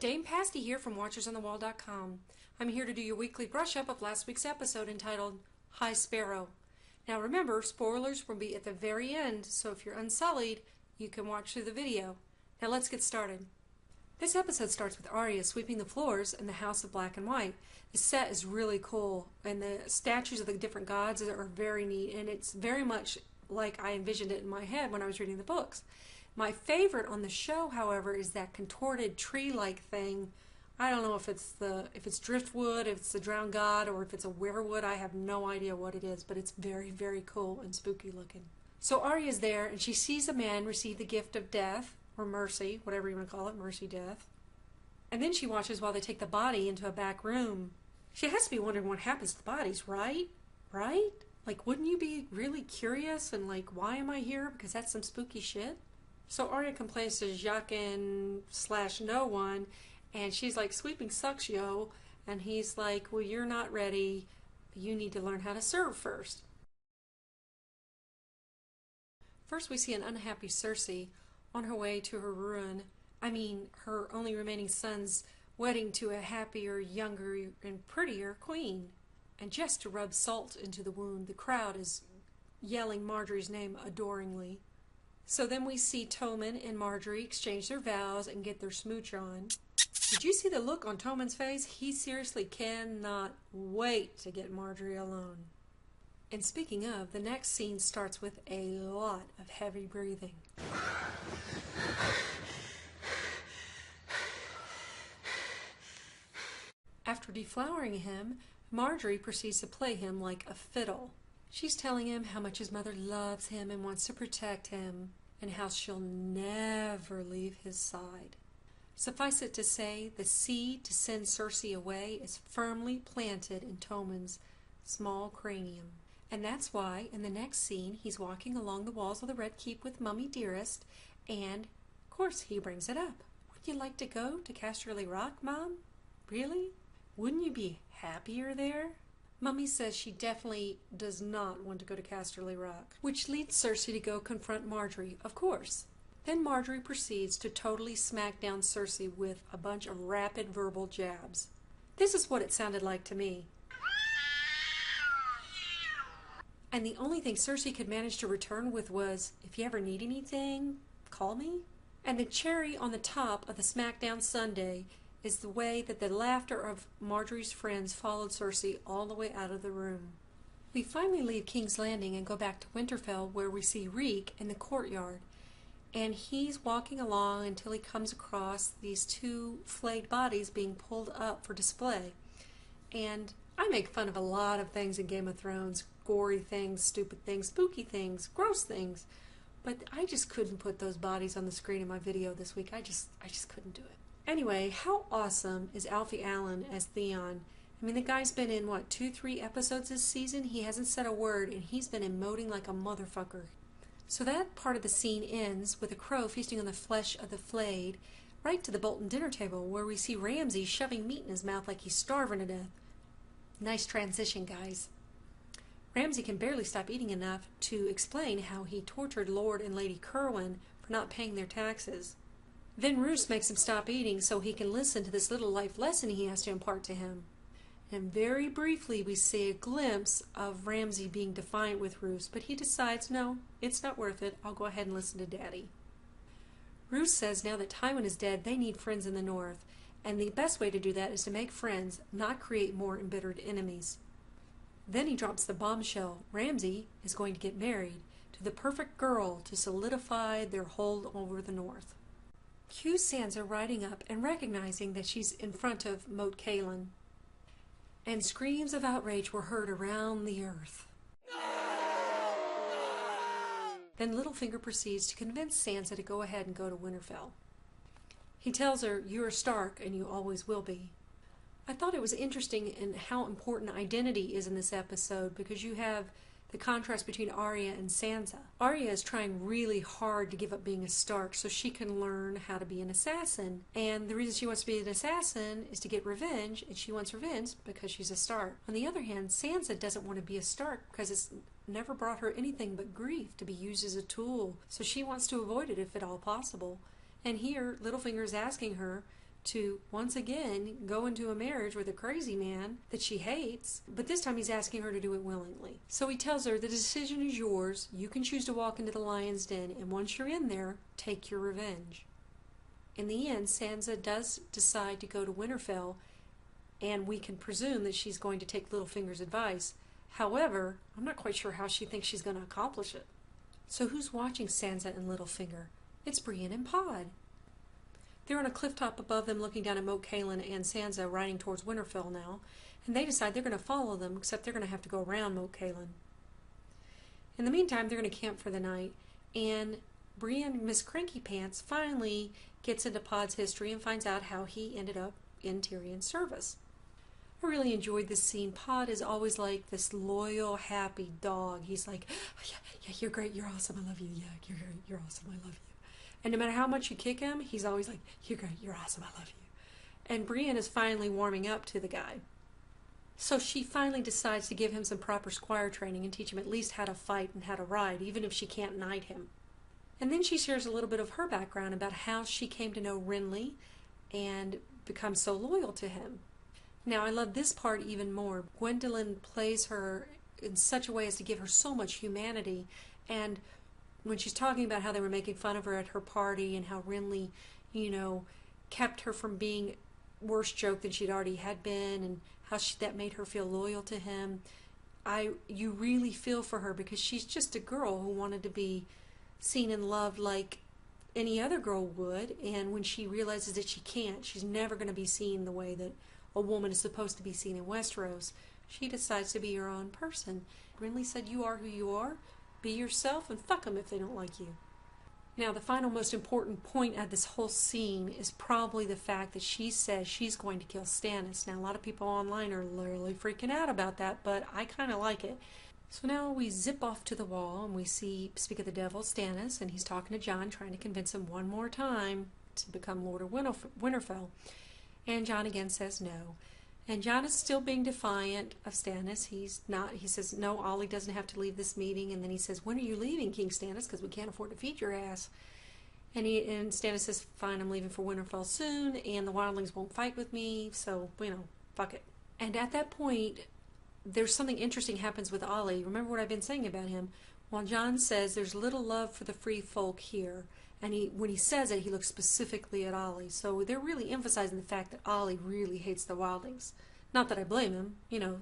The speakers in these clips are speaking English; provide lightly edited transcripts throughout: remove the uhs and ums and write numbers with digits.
Dame Pasty here from WatchersOnTheWall.com. I'm here to do your weekly brush-up of last week's episode entitled High Sparrow. Now remember, spoilers will be at the very end, so if you're unsullied, you can watch through the video. Now let's get started. This episode starts with Arya sweeping the floors in the House of Black and White. The set is really cool, and the statues of the different gods are very neat, and it's very much like I envisioned it in my head when I was reading the books. My favorite on the show, however, is that contorted tree-like thing. I don't know if it's driftwood, if it's the drowned god, or if it's a weirwood. I have no idea what it is, but it's very, very cool and spooky looking. So Arya's there, and she sees a man receive the gift of death, or mercy, whatever you want to call it, mercy death. And then she watches while they take the body into a back room. She has to be wondering what happens to the bodies, right? Right? Like, wouldn't you be really curious and like, why am I here? Because that's some spooky shit. So Arya complains to Jaqen/no one, and she's like, sweeping sucks, yo. And he's like, well, you're not ready. You need to learn how to serve first. First we see an unhappy Cersei on her way to her ruin. I mean, her only remaining son's wedding to a happier, younger, and prettier queen. And just to rub salt into the wound, the crowd is yelling Marjorie's name adoringly. So then we see Tommen and Marjorie exchange their vows and get their smooch on. Did you see the look on Tommen's face? He seriously cannot wait to get Marjorie alone. And speaking of, the next scene starts with a lot of heavy breathing. After deflowering him, Marjorie proceeds to play him like a fiddle. She's telling him how much his mother loves him and wants to protect him, and how she'll never leave his side. Suffice it to say, the seed to send Cersei away is firmly planted in Tommen's small cranium. And that's why, in the next scene, he's walking along the walls of the Red Keep with Mummy Dearest, and, of course, he brings it up. Would you like to go to Casterly Rock, Mom? Really? Wouldn't you be happier there? Mummy says she definitely does not want to go to Casterly Rock, which leads Cersei to go confront Marjorie, of course. Then Marjorie proceeds to totally smack down Cersei with a bunch of rapid verbal jabs. This is what it sounded like to me. And the only thing Cersei could manage to return with was, if you ever need anything, call me. And the cherry on the top of the smackdown sundae is the way that the laughter of Marjorie's friends followed Cersei all the way out of the room. We finally leave King's Landing and go back to Winterfell, where we see Reek in the courtyard. And he's walking along until he comes across these two flayed bodies being pulled up for display. And I make fun of a lot of things in Game of Thrones. Gory things, stupid things, spooky things, gross things. But I just couldn't put those bodies on the screen in my video this week. I just couldn't do it. Anyway, how awesome is Alfie Allen as Theon? I mean, the guy's been in, what, 2-3 episodes this season? He hasn't said a word, and he's been emoting like a motherfucker. So that part of the scene ends with a crow feasting on the flesh of the flayed, right to the Bolton dinner table, where we see Ramsay shoving meat in his mouth like he's starving to death. Nice transition, guys. Ramsay can barely stop eating enough to explain how he tortured Lord and Lady Kerwin for not paying their taxes. Then Roose makes him stop eating so he can listen to this little life lesson he has to impart to him. And very briefly we see a glimpse of Ramsay being defiant with Roose, but he decides, no, it's not worth it. I'll go ahead and listen to Daddy. Roose says now that Tywin is dead, they need friends in the north, and the best way to do that is to make friends, not create more embittered enemies. Then he drops the bombshell. Ramsay is going to get married to the perfect girl to solidify their hold over the north. Cue Sansa riding up and recognizing that she's in front of Moat Cailin. And screams of outrage were heard around the earth. Then Littlefinger proceeds to convince Sansa to go ahead and go to Winterfell. He tells her, you're a Stark and you always will be. I thought it was interesting in how important identity is in this episode, because you have the contrast between Arya and Sansa. Arya is trying really hard to give up being a Stark so she can learn how to be an assassin. And the reason she wants to be an assassin is to get revenge, and she wants revenge because she's a Stark. On the other hand, Sansa doesn't want to be a Stark because it's never brought her anything but grief to be used as a tool. So she wants to avoid it if at all possible. And here, Littlefinger is asking her, to once again go into a marriage with a crazy man that she hates, but this time he's asking her to do it willingly. So he tells her, the decision is yours. You can choose to walk into the lion's den, and once you're in there, take your revenge. In the end, Sansa does decide to go to Winterfell, and we can presume that she's going to take Littlefinger's advice. However, I'm not quite sure how she thinks she's going to accomplish it. So who's watching Sansa and Littlefinger? It's Brienne and Pod. They're on a clifftop above them looking down at Moat Cailin and Sansa riding towards Winterfell now, and they decide they're going to follow them, except they're going to have to go around Moat Cailin. In the meantime, they're going to camp for the night, and Brienne, Miss Cranky Pants, finally gets into Pod's history and finds out how he ended up in Tyrion's service. I really enjoyed this scene. Pod is always like this loyal, happy dog. He's like, oh, yeah, you're great, you're awesome, I love you. Yeah, you're great, you're awesome, I love you. And no matter how much you kick him, he's always like, you're great, you're awesome, I love you. And Brienne is finally warming up to the guy. So she finally decides to give him some proper squire training and teach him at least how to fight and how to ride, even if she can't knight him. And then she shares a little bit of her background about how she came to know Renly and become so loyal to him. Now, I love this part even more. Gwendolyn plays her in such a way as to give her so much humanity. And when she's talking about how they were making fun of her at her party and how Renly, kept her from being worse joke than she'd already had been, and how that made her feel loyal to him, you really feel for her, because she's just a girl who wanted to be seen and loved like any other girl would. And when she realizes that she can't, she's never going to be seen the way that a woman is supposed to be seen in Westeros, she decides to be her own person. Renly said, you are who you are, be yourself, and fuck them if they don't like you. Now, the final most important point of this whole scene is probably the fact that she says she's going to kill Stannis. Now, a lot of people online are literally freaking out about that, but I kind of like it. So now we zip off to the wall, and we see, speak of the devil, Stannis, and he's talking to Jon, trying to convince him one more time to become Lord of Winterfell. And Jon again says no. And Jon is still being defiant of Stannis. He says, no, Ollie doesn't have to leave this meeting. And then he says, when are you leaving, King Stannis? Because we can't afford to feed your ass. And Stannis says, fine, I'm leaving for Winterfell soon, and the wildlings won't fight with me, so, fuck it. And at that point, there's something interesting happens with Ollie. Remember what I've been saying about him? While Jon says there's little love for the free folk here, and when he says it, he looks specifically at Ollie. So they're really emphasizing the fact that Ollie really hates the wildlings. Not that I blame him.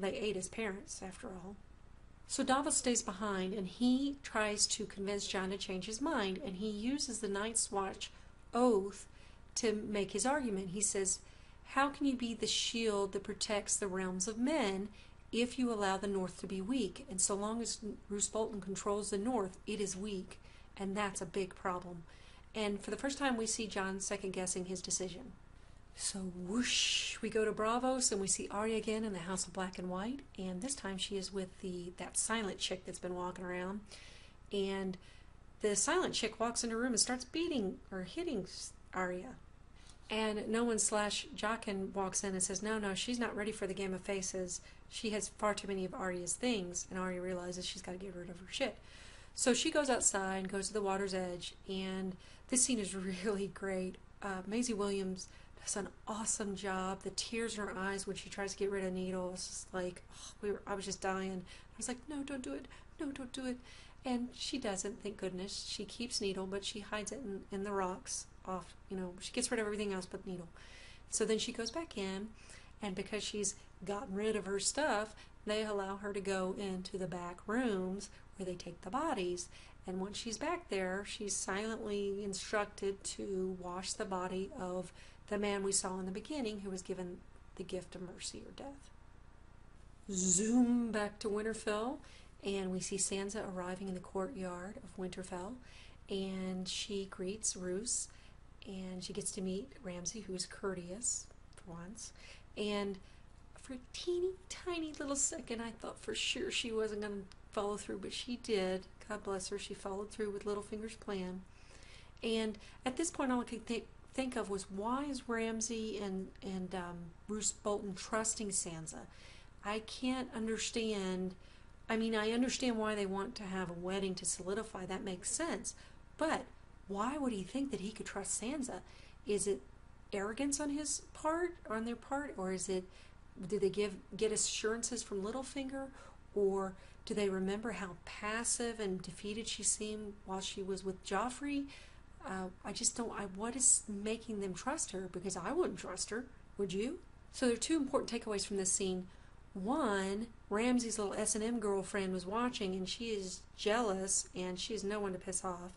They ate his parents, after all. So Davos stays behind, and he tries to convince Jon to change his mind, and he uses the Night's Watch oath to make his argument. He says, how can you be the shield that protects the realms of men if you allow the North to be weak? And so long as Roose Bolton controls the North, it is weak, and that's a big problem. And for the first time, we see Jon second-guessing his decision. So whoosh, we go to Braavos, and we see Arya again in the House of Black and White, and this time she is with that silent chick that's been walking around. And the silent chick walks into a room and starts beating or hitting Arya. And no one / Jaqen walks in and says, no, she's not ready for the game of faces. She has far too many of Arya's things, and Arya realizes she's got to get rid of her shit. So she goes outside and goes to the water's edge, and this scene is really great. Maisie Williams does an awesome job. The tears in her eyes when she tries to get rid of Needle, it's just like, I was just dying. I was like, no, don't do it. No, don't do it. And she doesn't, thank goodness. She keeps Needle, but she hides it in the rocks off. She gets rid of everything else but Needle. So then she goes back in, and because she's gotten rid of her stuff, they allow her to go into the back rooms where they take the bodies. And once she's back there, she's silently instructed to wash the body of the man we saw in the beginning who was given the gift of mercy or death. Zoom back to Winterfell, and we see Sansa arriving in the courtyard of Winterfell, and she greets Roose, and she gets to meet Ramsay, who is courteous for once. And for a teeny tiny little second, I thought for sure she wasn't going to follow through, but she did. God bless her. She followed through with Littlefinger's plan. And at this point, all I could think of was, why is Ramsay and Roose Bolton trusting Sansa? I can't understand. I mean, I understand why they want to have a wedding to solidify. That makes sense. But why would he think that he could trust Sansa? Is it arrogance on their part, or is it, do they get assurances from Littlefinger, or do they remember how passive and defeated she seemed while she was with Joffrey? I just don't. What is making them trust her? Because I wouldn't trust her. Would you? So there are two important takeaways from this scene. One, Ramsay's little S&M girlfriend was watching, and she is jealous, and she is no one to piss off.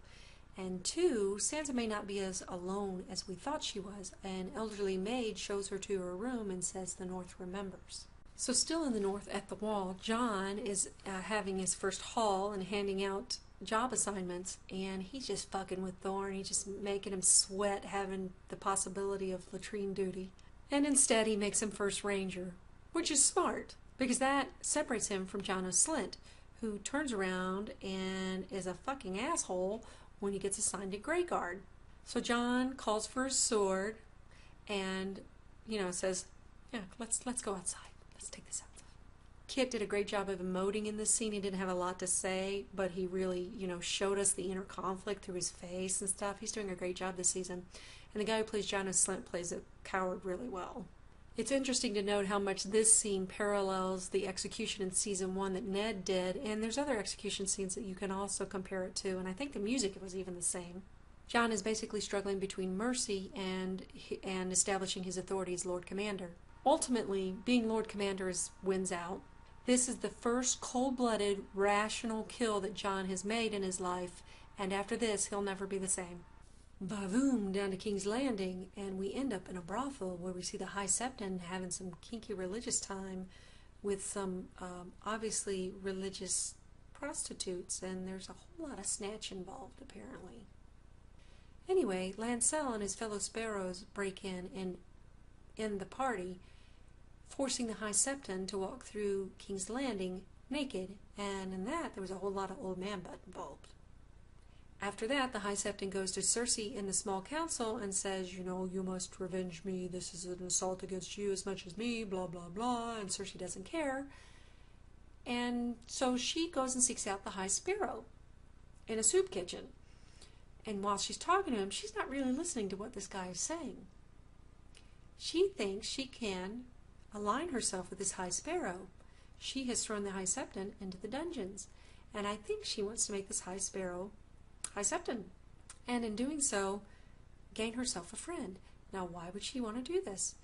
And two, Sansa may not be as alone as we thought she was. An elderly maid shows her to her room and says the North remembers. So still in the North at the Wall, Jon is having his first haul and handing out job assignments, and he's just fucking with Thorne. He's just making him sweat having the possibility of latrine duty. And instead he makes him first ranger, which is smart, because that separates him from Jon O'Slint, who turns around and is a fucking asshole when he gets assigned to Greyguard. So Jon calls for his sword and, says, yeah, let's go outside. Let's take this outside. Kit did a great job of emoting in this scene. He didn't have a lot to say, but he really, showed us the inner conflict through his face and stuff. He's doing a great job this season. And the guy who plays Jon O'Slint plays a coward really well. It's interesting to note how much this scene parallels the execution in season 1 that Ned did, and there's other execution scenes that you can also compare it to, and I think the music was even the same. Jon is basically struggling between mercy and establishing his authority as Lord Commander. Ultimately, being Lord Commander wins out. This is the first cold-blooded, rational kill that Jon has made in his life, and after this, he'll never be the same. Vavoom, down to King's Landing, and we end up in a brothel where we see the High Septon having some kinky religious time with some obviously religious prostitutes, and there's a whole lot of snatch involved, apparently. Anyway, Lancel and his fellow Sparrows break in and end the party, forcing the High Septon to walk through King's Landing naked, and in that there was a whole lot of old man butt involved. After that, the High Septon goes to Cersei in the small council and says, you must revenge me, this is an assault against you as much as me, blah, blah, blah, and Cersei doesn't care. And so she goes and seeks out the High Sparrow in a soup kitchen. And while she's talking to him, she's not really listening to what this guy is saying. She thinks she can align herself with this High Sparrow. She has thrown the High Septon into the dungeons, and I think she wants to make this High Sparrow High Septon, and in doing so, gain herself a friend. Now, why would she want to do this?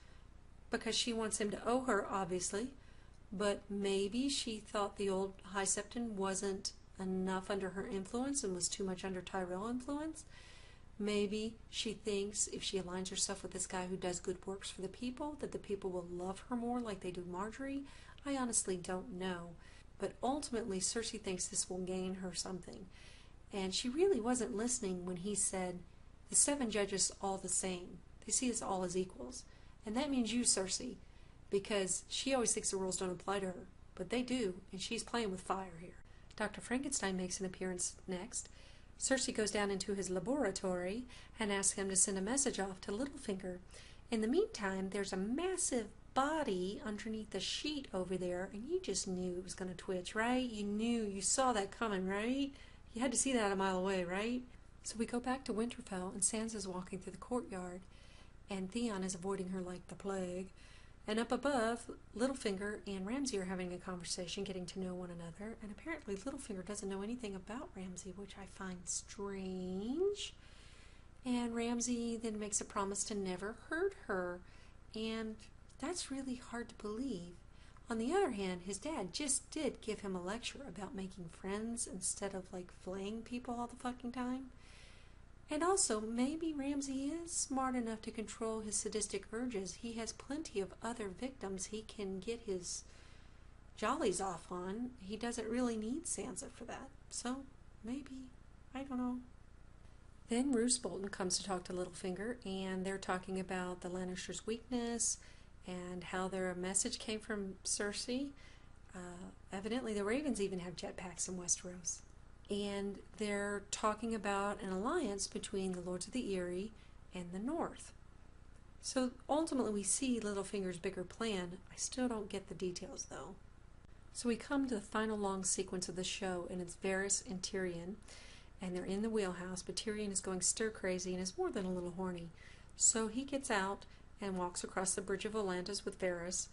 Because she wants him to owe her, obviously, but maybe she thought the old High Septon wasn't enough under her influence and was too much under Tyrell influence. Maybe she thinks if she aligns herself with this guy who does good works for the people, that the people will love her more like they do Marjorie. I honestly don't know. But ultimately, Cersei thinks this will gain her something. And she really wasn't listening when he said, the 7 judges all the same. They see us all as equals. And that means you, Cersei, because she always thinks the rules don't apply to her. But they do, and she's playing with fire here. Dr. Frankenstein makes an appearance next. Cersei goes down into his laboratory and asks him to send a message off to Littlefinger. In the meantime, there's a massive body underneath the sheet over there, and you just knew it was going to twitch, right? You saw that coming, right? You had to see that a mile away, right? So we go back to Winterfell, and Sansa's walking through the courtyard, and Theon is avoiding her like the plague. And up above, Littlefinger and Ramsay are having a conversation, getting to know one another, and apparently Littlefinger doesn't know anything about Ramsay, which I find strange. And Ramsay then makes a promise to never hurt her, and that's really hard to believe. On the other hand, his dad just did give him a lecture about making friends instead of, flaying people all the fucking time. And also, maybe Ramsay is smart enough to control his sadistic urges. He has plenty of other victims he can get his jollies off on. He doesn't really need Sansa for that. So, maybe. I don't know. Then Roose Bolton comes to talk to Littlefinger, and they're talking about the Lannisters' weakness and how their message came from Cersei. Evidently, the Ravens even have jetpacks in Westeros. And they're talking about an alliance between the Lords of the Eyrie and the North. So ultimately we see Littlefinger's bigger plan. I still don't get the details though. So we come to the final long sequence of the show, and it's Varys and Tyrion, and they're in the wheelhouse, but Tyrion is going stir crazy and is more than a little horny. So he gets out and walks across the Bridge of Atlantis with Varys.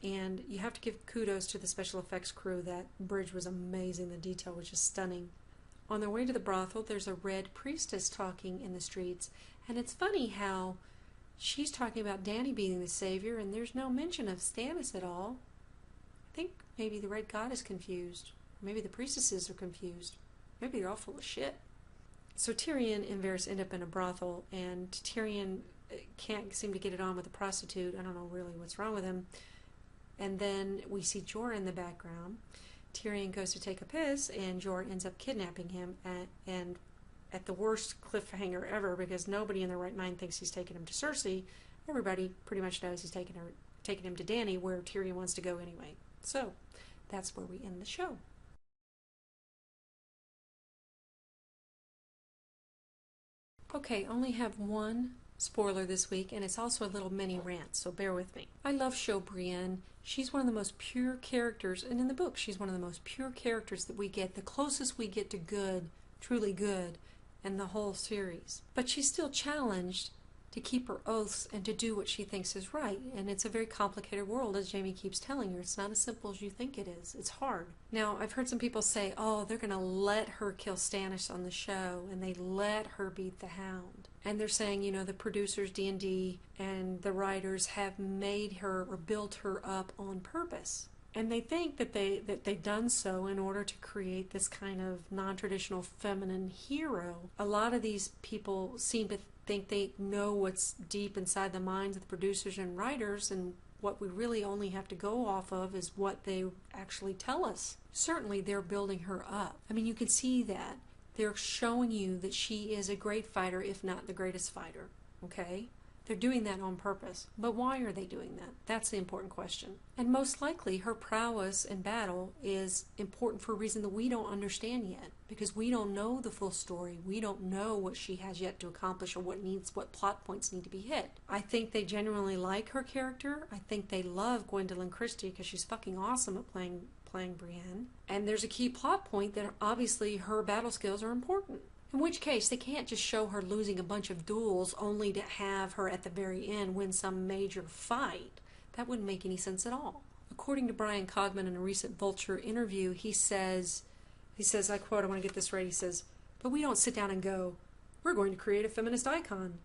And you have to give kudos to the special effects crew. That bridge was amazing. The detail was just stunning. On their way to the brothel, there's a red priestess talking in the streets. And it's funny how she's talking about Dany being the savior, and there's no mention of Stannis at all. I think maybe the red god is confused. Maybe the priestesses are confused. Maybe they're all full of shit. So Tyrion and Varys end up in a brothel, and Tyrion can't seem to get it on with the prostitute. I don't know really what's wrong with him. And then we see Jorah in the background. Tyrion goes to take a piss, and Jorah ends up kidnapping him, and at the worst cliffhanger ever, because nobody in their right mind thinks he's taking him to Cersei. Everybody pretty much knows he's taking him to Dany, where Tyrion wants to go anyway. So that's where we end the show. Okay, only have one spoiler this week, and it's also a little mini rant, so bear with me. I love show Brienne. She's one of the most pure characters, and in the book she's one of the most pure characters that we get, the closest we get to good, truly good, in the whole series. But she's still challenged to keep her oaths and to do what she thinks is right, and it's a very complicated world, as Jamie keeps telling her. It's not as simple as you think it is. It's hard. Now, I've heard some people say, oh, they're going to let her kill Stannis on the show, and they let her beat the Hound. And they're saying, you know, the producers, D&D, and the writers have made her or built her up on purpose. And they think that they've done so in order to create this kind of non-traditional feminine hero. A lot of these people seem to think they know what's deep inside the minds of the producers and writers, and what we really only have to go off of is what they actually tell us. Certainly they're building her up. I mean, you can see that. They're showing you that she is a great fighter, if not the greatest fighter. Okay? They're doing that on purpose. But why are they doing that? That's the important question. And most likely her prowess in battle is important for a reason that we don't understand yet, because we don't know the full story. We don't know what she has yet to accomplish, or what plot points need to be hit. I think they genuinely like her character. I think they love Gwendolyn Christie because she's fucking awesome at playing Brienne. And there's a key plot point that obviously her battle skills are important. In which case, they can't just show her losing a bunch of duels only to have her at the very end win some major fight. That wouldn't make any sense at all. According to Brian Cogman in a recent Vulture interview, he says, I quote, I want to get this right, he says, but we don't sit down and go, we're going to create a feminist icon.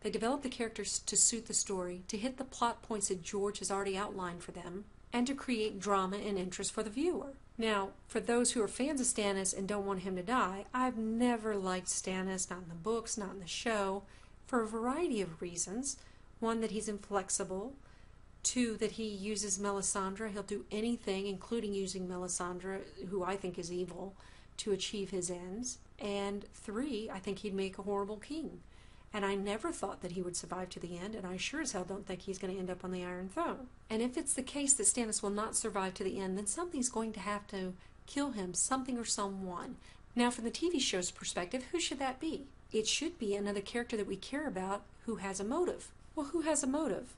They develop the characters to suit the story, to hit the plot points that George has already outlined for them, and to create drama and interest for the viewer. Now, for those who are fans of Stannis and don't want him to die, I've never liked Stannis, not in the books, not in the show, for a variety of reasons. One, that he's inflexible. Two, that he uses Melisandre. He'll do anything, including using Melisandre, who I think is evil, to achieve his ends. And three, I think he'd make a horrible king. And I never thought that he would survive to the end, and I sure as hell don't think he's going to end up on the Iron Throne. And if it's the case that Stannis will not survive to the end, then something's going to have to kill him, something or someone. Now, from the TV show's perspective, who should that be? It should be another character that we care about who has a motive. Well, who has a motive?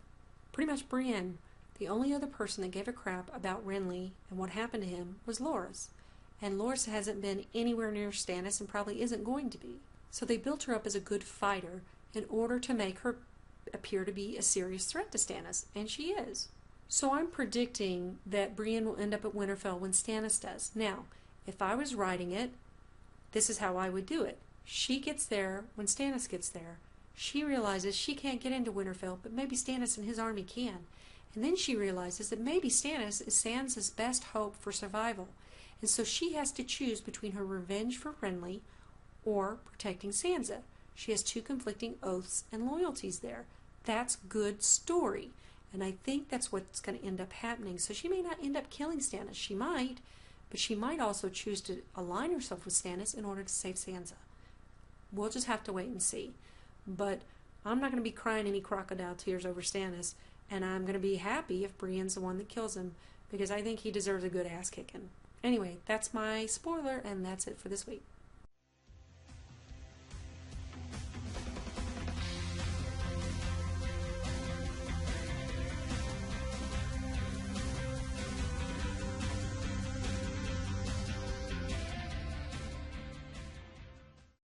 Pretty much Brienne. The only other person that gave a crap about Renly and what happened to him was Loras. And Loras hasn't been anywhere near Stannis and probably isn't going to be. So they built her up as a good fighter in order to make her appear to be a serious threat to Stannis, and she is. So I'm predicting that Brienne will end up at Winterfell when Stannis does. Now, if I was writing it, this is how I would do it. She gets there when Stannis gets there. She realizes she can't get into Winterfell, but maybe Stannis and his army can. And then she realizes that maybe Stannis is Sansa's best hope for survival. And so she has to choose between her revenge for Renly or protecting Sansa. She has two conflicting oaths and loyalties there. That's good story. And I think that's what's going to end up happening. So she may not end up killing Stannis. She might, but she might also choose to align herself with Stannis in order to save Sansa. We'll just have to wait and see. But I'm not going to be crying any crocodile tears over Stannis, and I'm going to be happy if Brienne's the one that kills him, because I think he deserves a good ass kicking. Anyway, that's my spoiler, and that's it for this week.